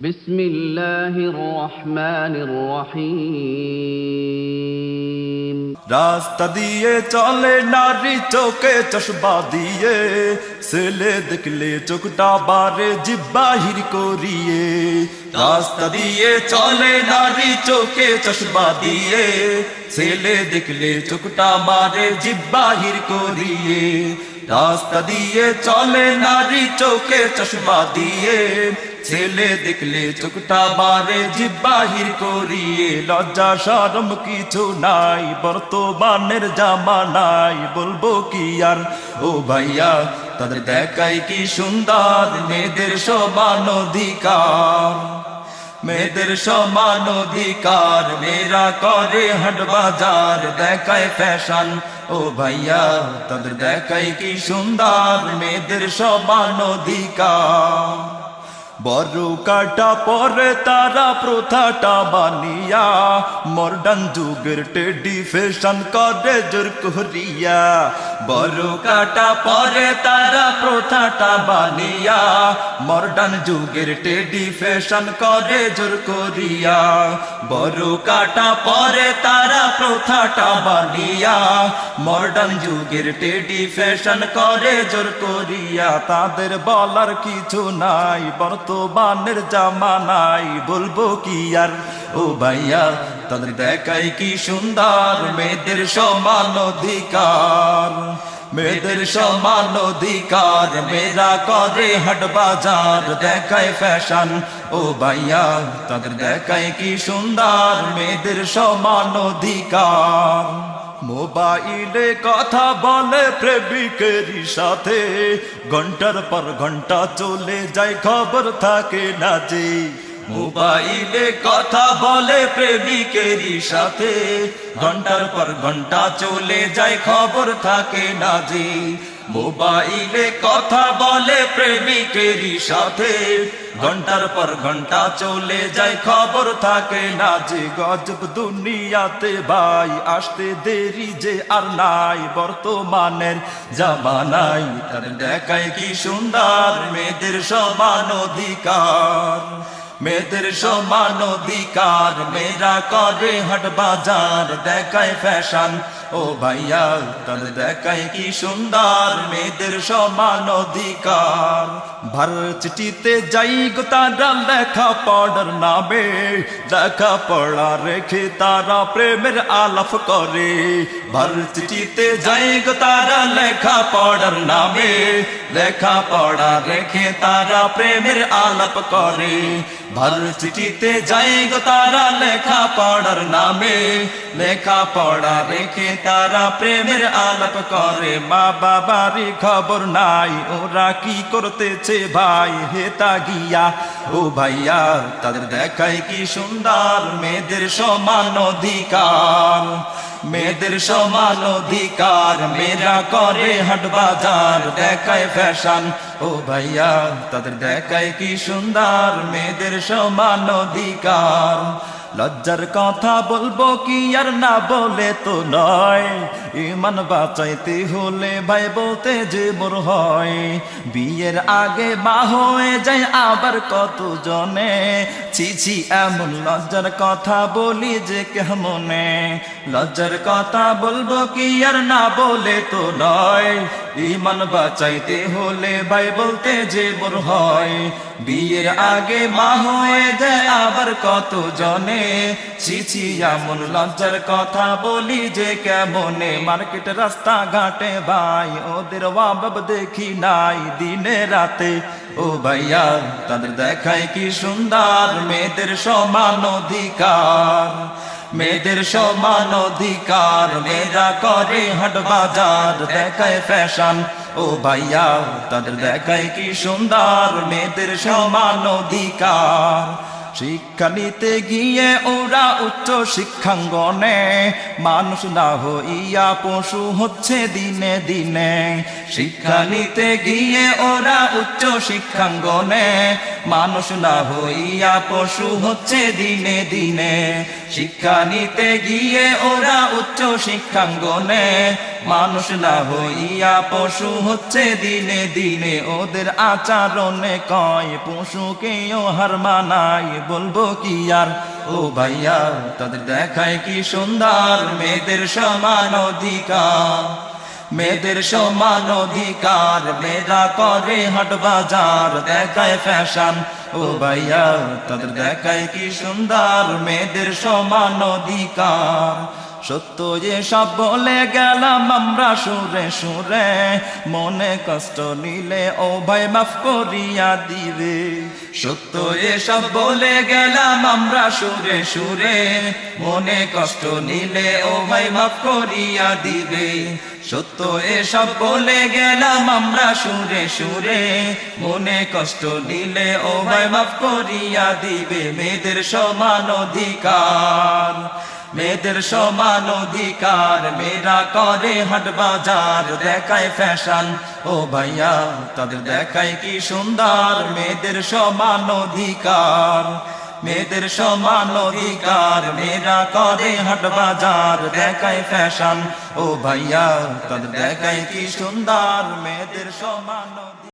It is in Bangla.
বিসমিল্লাহির রহমানির রহিম। রাস্তা দিয়ে চলে নারী চোখে চশমা দিয়ে, ছেলে দেখলে চোখটা বারে জিহ্বা বাহির করিয়ে। রাস্তা দিয়ে চলে নারী চোখে চশমা দিয়ে, ছেলে দেখলে চোখটা বারে জিহ্বা বাহির করিয়ে। রাস্তা দিয়ে চলে নারী চোখে চশমা দিয়ে, ছেলে দেখলে চোখটা বারে জিহ্বা বাহির করিয়ে। লজ্জা শরম কিছু নাই বর্তমানের জামানায়, বলবো কি আর ও ভাইয়া, তাদের দেখাই কি সুন্দর মেয়েদের সমান অধিকার। মেয়েদের সমান অধিকার, মেয়েরা করে হাট বাজার, দেখায় ফ্যাশন ও ভাইয়া, তাদের দেখাই কি সুন্দর মেয়েদের সমান অধিকার। বড় কাটা পরে তারা প্রথাটা বানিয়া, মডার্ন যুগের টেডি ফ্যাশন করে জোর করিয়া। বড় কাটা পরে তারা প্রথাটা বানিয়া, মডার্ন যুগের টেডি ফ্যাশন করে জোর করিয়া। বড় কাটা পরে তারা প্রথাটা বানিয়া, মডার্ন যুগের টেডি ফ্যাশন করে জোর করিয়া। তাদের বলার কিছু নাই বর্তমানের জামানায়, বলবো কি আর ও ভাইয়া, তাদের দেখাই কি সুন্দর মেয়েদের সমান অধিকার। মেয়েদের সমান অধিকার, মেয়েরা করে হাট বাজার, দেখায় ফ্যাশন ও ভাইয়া, তাদের দেখাই কি সুন্দর মেয়েদের সমান অধিকার। মোবাইলে কথা বলে প্রেমিকের সাথে, ঘন্টার পর ঘন্টা চলে যায় খবর থাকে না যে। মোবাইলে কথা বলে প্রেমিকের সাথে, ঘন্টার পর ঘন্টা চলে যায় খবর থাকে না যে। মোবাইলে কথা বলে প্রেমিকের সাথে, ঘন্টার পর ঘন্টা চলে যায় খবর থাকে না যে। গজব দুনিয়াতে ভাই আসতে দেরি যে আর নাই বর্তমানের জামানায়, তার দেখায় কি সুন্দর মেয়েদের সমান অধিকার। মেয়েদের সমান অধিকার, মেয়েরা করে হাট বাজার, দেখায় ফ্যাশন ও ভাইয়া, তাদের দেখায় কি সুন্দর মেয়েদের সমান অধিকার। ভার্সিটিতে যাই গো তারা লেখা পড়ার নামে, লেখা পড়া রেখে তারা প্রেমের আলাপ করে। ভার্সিটিতে যাই গো তারা লেখা পড়ার নামে, লেখা পড়া রেখে তারা প্রেমের আলাপ করে। ভার্সিটিতে যাই গো তারা লেখা পড়ার নামে, লেখা পড়া রেখে তারা প্রেমের আলাপ করে। মা বাবারই খবর নাই ওরা কি করতেছে ভাই, হেতা গিয়া ও ভাইয়া, তাদের দেখায় কি সুন্দর মেয়েদের সমান অধিকার। মেয়েদের সমান অধিকার, মেয়েরা করে হাট বাজার, দেখায় ফ্যাশন ও ভাইয়া, তাদের দেখায় কি সুন্দর মেয়েদের সমান অধিকার। লজ্জার কথা বলবো কি আর না বলে তো নয়, ইমান বাঁচাইতে হলে ভাই বলতে যে মোর হয়। বিয়ের আগে মা হয়ে যায় আবার কত জনে, ছি এমন লজ্জার কথা বলি যে কেমনে। লজ্জার কথা বলবো কি আর না বলে তো নয়, ইমান বাঁচাইতে হলে ভাই বলতে যে মোর হয়। বিয়ের আগে মা হয়ে যায় আবার কত জনে, ছি এমন লজ্জার কথা বলি যে কেমনে। মার্কেট রাস্তা ঘাটে ভাই ওদের ওয়াব দেখি নাই দিনে রাতে ও ভাইয়া, তাদের দেখায় কি সুন্দর মেয়েদের সমান অধিকার। মেয়েদের সমান অধিকার, মেয়েরা করে হাট বাজার, দেখায় ফ্যাশন ও ভাইয়া, তাদের দেখায় কি সুন্দর মেয়েদের সমান অধিকার। শিক্ষা নিতে গিয়ে ওরা উচ্চ শিক্ষাঙ্গনে, মানুষ না হইয়া পশু হচ্ছে দিনে দিনে। শিক্ষা নিতে গিয়ে ওরা উচ্চ শিক্ষাঙ্গনে, মানুষ না হইয়া পশু হচ্ছে দিনে দিনে। শিক্ষা নিতে গিয়ে ওরা উচ্চ শিক্ষাঙ্গনে মানুষ না হইয়া পশু হচ্ছে দিনে দিনে ওদের আচরণে কয় পশুকেও হার মানাই বলবো কি আর ও ভাইয়া তাদের দেখায় কি সুন্দর মেয়েদের সমান অধিকার মেয়েদের সমান অধিকার মেয়েরা করে হাট বাজার দেখায় ফ্যাশন ও ভাইয়া তাদের দেখায় কি সুন্দর মেয়েদের সমান অধিকার সত্য যে সব বলে গেলাম আমরা সুরে সুরে মনে কষ্ট নিলে ও ভাই মাফ করিয়া দিবে সত্য এসব বলে গেলাম আমরা সুরে সুরে মনে কষ্ট নিলে ও ভাই মাফ করিয়া দিবে সত্য এসব বলে গেলাম আমরা সুরে সুরে মনে কষ্ট নিলে ও ভাই মাফ করিয়া দিবে মেয়েদের সমান অধিকার মেয়েদের সমান অধিকার মেয়েরা করে হাট বাজার দেখায় ফ্যাশন ও ভাইয়া তাদের দেখায় কি সুন্দর মেয়েদের সমান অধিকার মেয়েদের সমান অধিকার মেয়েরা করে হাট বাজার দেখায় ফ্যাশন ও ভাইয়া তাদের দেখায় কি সুন্দর মেয়েদের সমান